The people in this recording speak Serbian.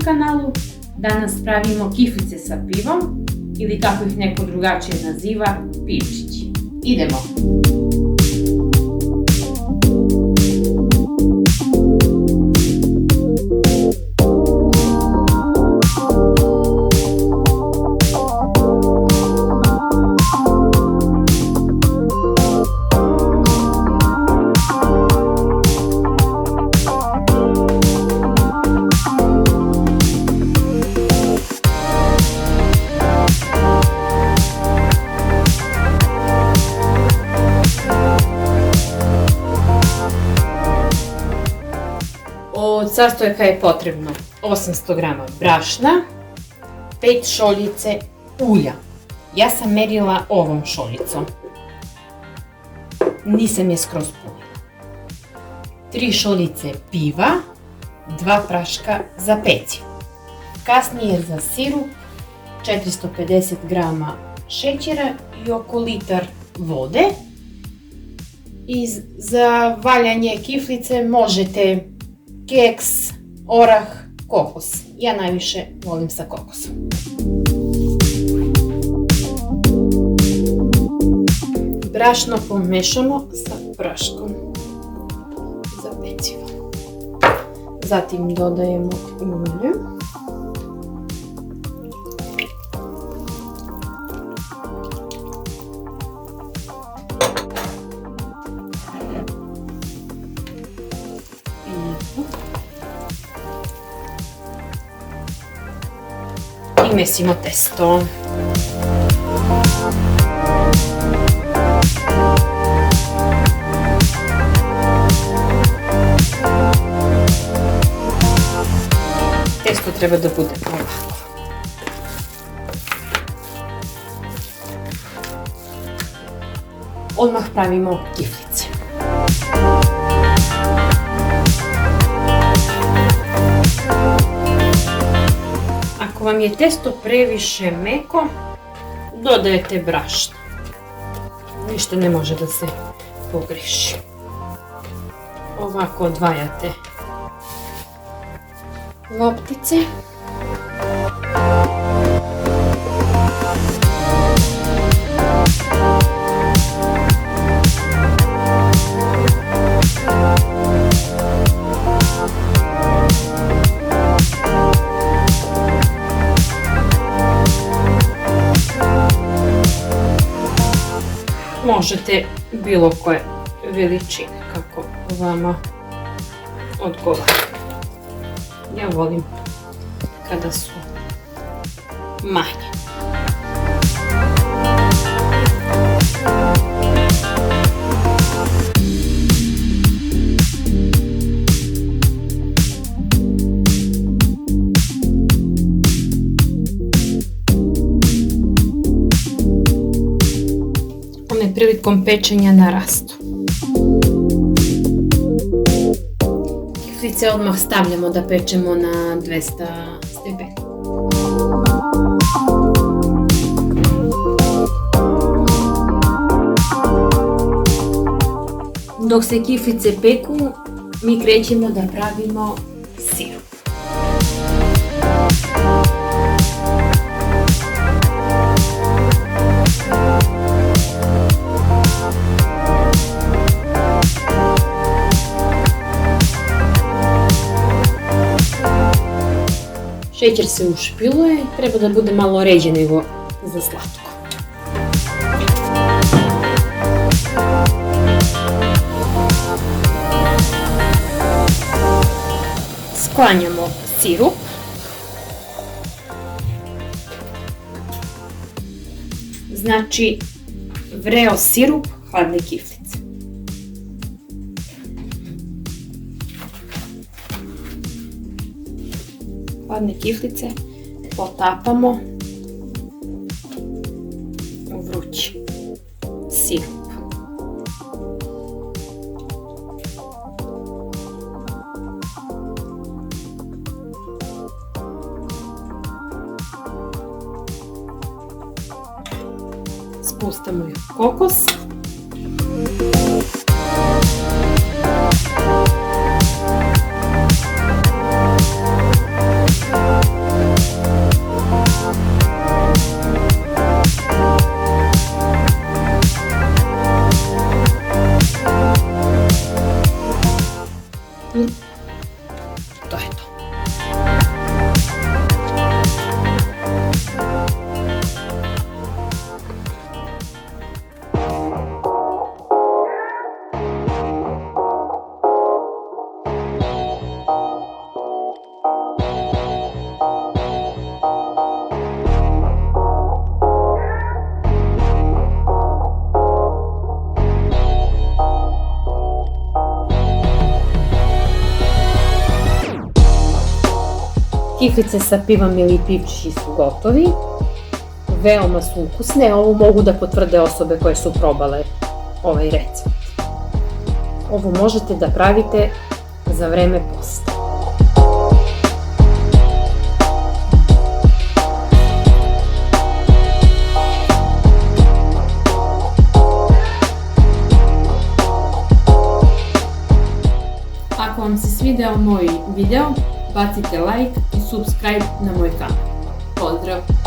kanalu. Danas pravimo kiflice sa pivom ili kako ih neko drugačije naziva, pivčići. Idemo! Od sastojaka je potrebno 800 g brašna, 5 šoljice ulja. Ja sam merila ovom šoljicom. Nisam je skroz punila. 3 šoljice piva, 2 praška za pecivo. Kasnije za sirup 450 g šećera i oko litar vode. I za valjanje kiflice možete keks, orah, kokos. Ja najviše volim sa kokosom. Brašno pomešamo sa praškom za pecivo. Zatim dodajemo ulje. I mesimo testo. Testo treba da bude ovako. Odmah pravimo kiflice. Ako vam je testo previše meko, dodajete brašno. Ništa ne može da se pogreši. Ovako odvajate loptice. Možete bilo koje veličine, kako vama odgovara. Ja volim kada su manje. Prilikom pečenja narastu. Kiflice odmah stavljamo da pečemo na 200 stepeni. Dok se kiflice peku, mi krećemo da pravimo sirup. Šećer se ušpiluje, treba da bude malo ređe nego za slatko. Sklanjamo sirup. Znači, vreo sirup, hladne kiflice. Hladne kiflice potapamo u vrući sirup. Spustamo kokos. Kifice sa pivom ili pivčići su gotovi. Veoma su ukusne, ovo mogu da potvrde osobe koje su probale ovaj recept. Ovo možete da pravite za vreme posta. Ako vam se svideo moj video, bacite like i subscribe na moj kanal. Pozdrav!